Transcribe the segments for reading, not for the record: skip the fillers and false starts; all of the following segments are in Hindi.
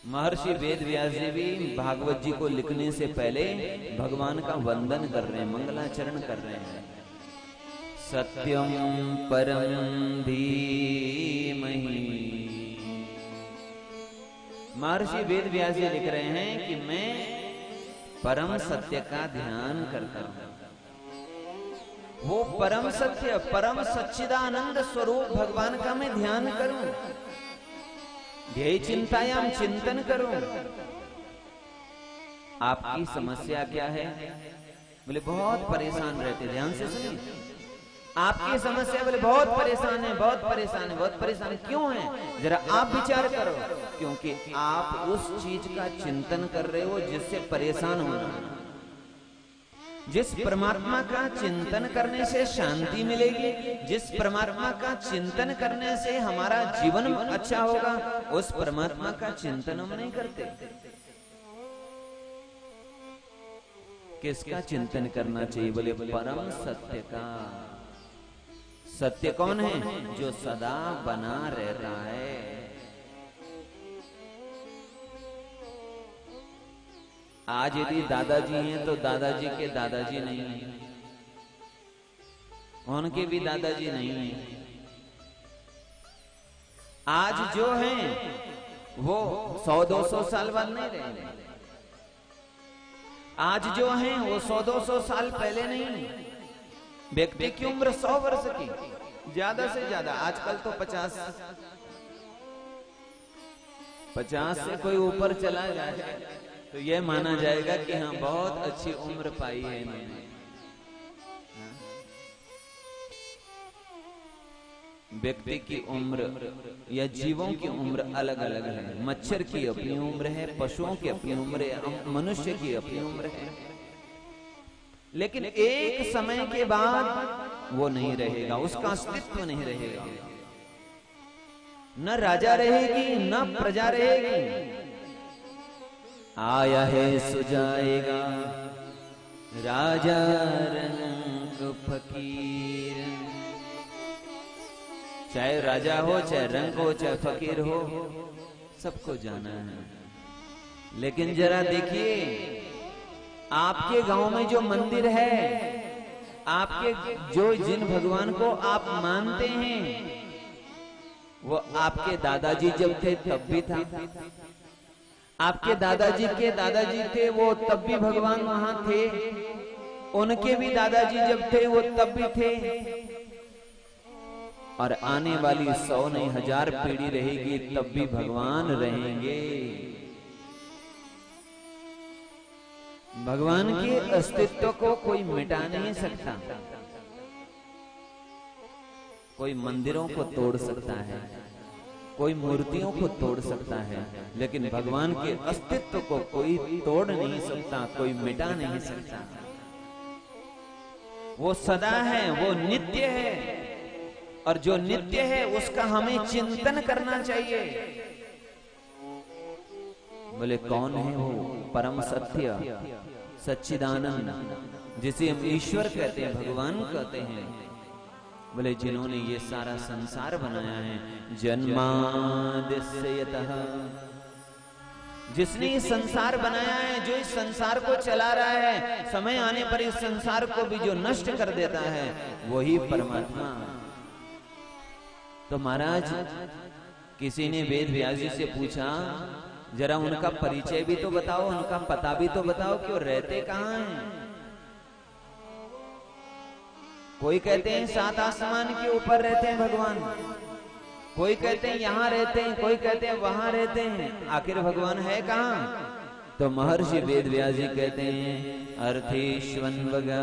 महर्षि वेद व्यास जी भी भागवत जी को लिखने से पहले भगवान का वंदन कर रहे हैं, मंगलाचरण कर रहे हैं। सत्यम परम धीमहि। महर्षि वेद व्यास जी लिख रहे हैं कि मैं परम सत्य का ध्यान करता हूं। वो परम सत्य, परम सच्चिदानंद स्वरूप भगवान का मैं ध्यान करूं, ध्येय चिंतायाम चिंतन करूं। आपकी समस्या क्या है? बोले बहुत परेशान रहते। ध्यान से सुनिए, आपकी समस्या, बोले बहुत परेशान है, बहुत परेशान है, बहुत परेशान। क्यों है? जरा आप विचार करो। क्योंकि आप उस चीज का चिंतन कर रहे हो जिससे परेशान होना। जिस परमात्मा का चिंतन करने से शांति मिलेगी, जिस परमात्मा का चिंतन करने से हमारा जीवन अच्छा होगा, उस परमात्मा का चिंतन हम नहीं करते। किसका चिंतन करना चाहिए? बोले परम सत्य का। सत्य कौन है? जो सदा बना रहता है। आज यदि दादाजी हैं तो दादाजी के दादाजी नहीं हैं, उनके भी दादाजी नहीं हैं। आज जो हैं वो 100-200 साल बाद नहीं रहेंगे। आज जो हैं वो 100-200 साल पहले नहीं। व्यक्ति की उम्र 100 वर्ष की, ज्यादा से ज्यादा। आजकल तो 50 से कोई ऊपर चला जाए तो यह माना जाएगा कि हाँ बहुत अच्छी उम्र पाई है इन्होंने। व्यक्ति की उम्र या जीवों की उम्र अलग अलग है। मच्छर की अपनी उम्र है, पशुओं की अपनी उम्र है, मनुष्य की अपनी उम्र है। लेकिन एक समय के बाद वो नहीं रहेगा, उसका अस्तित्व नहीं रहेगा। न राजा रहेगी, न प्रजा रहेगी। आया है सुजाएगा राजा रंग फकीर। चाहे राजा हो, चाहे रंग हो, चाहे फकीर हो, सबको जाना है। लेकिन जरा देखिए, आपके गांव में जो मंदिर है, आपके जो जिन भगवान को आप मानते हैं, वो आपके दादाजी जब थे तब भी था। आपके दादाजी के दादाजी थे, वो तब भी भगवान वहां थे। उनके भी दादाजी जब थे वो तब भी थे। और आने वाली 100 नहीं 1000 पीढ़ी रहेगी तब भी भगवान रहेंगे। भगवान के अस्तित्व को कोई मिटा नहीं सकता। कोई मंदिरों को तोड़ सकता है, कोई मूर्तियों को तोड़ सकता है, लेकिन भगवान के अस्तित्व को कोई तोड़ नहीं सकता, कोई मिटा नहीं सकता। वो सदा है, वो नित्य है, और जो नित्य है उसका हमें चिंतन करना चाहिए। बोले कौन है वो? परम सत्य, सच्चिदानंद, जिसे हम ईश्वर कहते हैं, भगवान कहते हैं। बोले जिन्होंने ये सारा संसार बनाया है, जन्माद्यस्य यतः, जिसने ये संसार बनाया है, जो इस संसार को चला रहा है, समय आने पर इस संसार को भी जो नष्ट कर देता है, वही परमात्मा। तो महाराज, किसी ने वेद व्यास जी से पूछा, जरा उनका परिचय भी तो बताओ, उनका पता भी तो बताओ कि वो रहते कहाँ हैं। कोई कहते हैं 7 आसमान के ऊपर रहते हैं भगवान, कोई कहते हैं यहाँ रहते हैं, कोई कहते हैं वहां रहते हैं। आखिर भगवान है कहाँ? तो महर्षि वेद व्यास जी कहते हैं, अर्थेष्वन्वगा,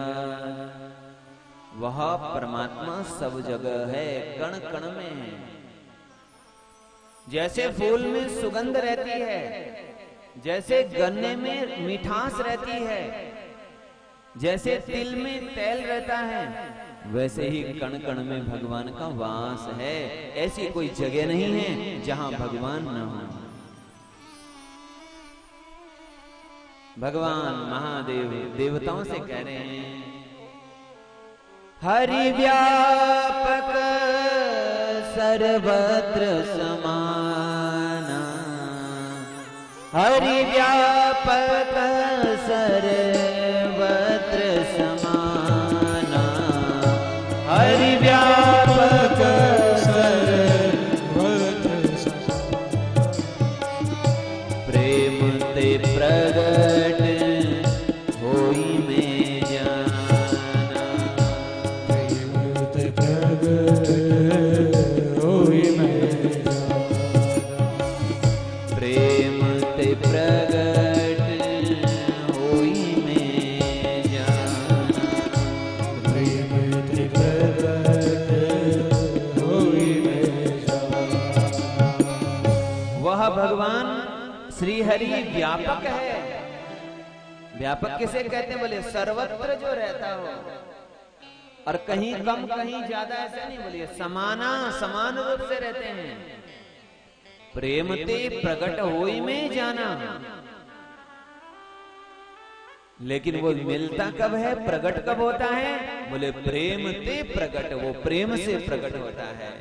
वह परमात्मा सब जगह है, कण कण में है। जैसे फूल में सुगंध रहती है, जैसे गन्ने में मिठास रहती है, जैसे तिल में तेल रहता है, वैसे ही कण कण में भगवान का वास है। ऐसी कोई जगह नहीं है जहां भगवान न हो। भगवान महादेव देवताओं से कह रहे हैं, हरि व्यापक सर्वत्र समाना, हरि व्यापक सर्वत्र समाना, हरि व्यापक सर्वत्र समाना, प्रेम ते प्रगट होई में जाना, प्रेम ते प्रगट होई में जाना, प्रेम ते प्रगट होई में जाना, प्रेम ते प्रगट होई में जाना। वह भगवान श्री हरि व्यापक है। व्यापक किसे कहते हैं? बोले सर्वत्र जो रहता हो, और कहीं कम कहीं ज्यादा ऐसा नहीं, बोलिए समाना, समान रूप से रहते हैं। प्रेम ते प्रकट होई में जाना, लेकिन वो मिलता कब है, प्रकट कब होता है? बोले प्रेम ते प्रकट, वो प्रेम से प्रकट होता है।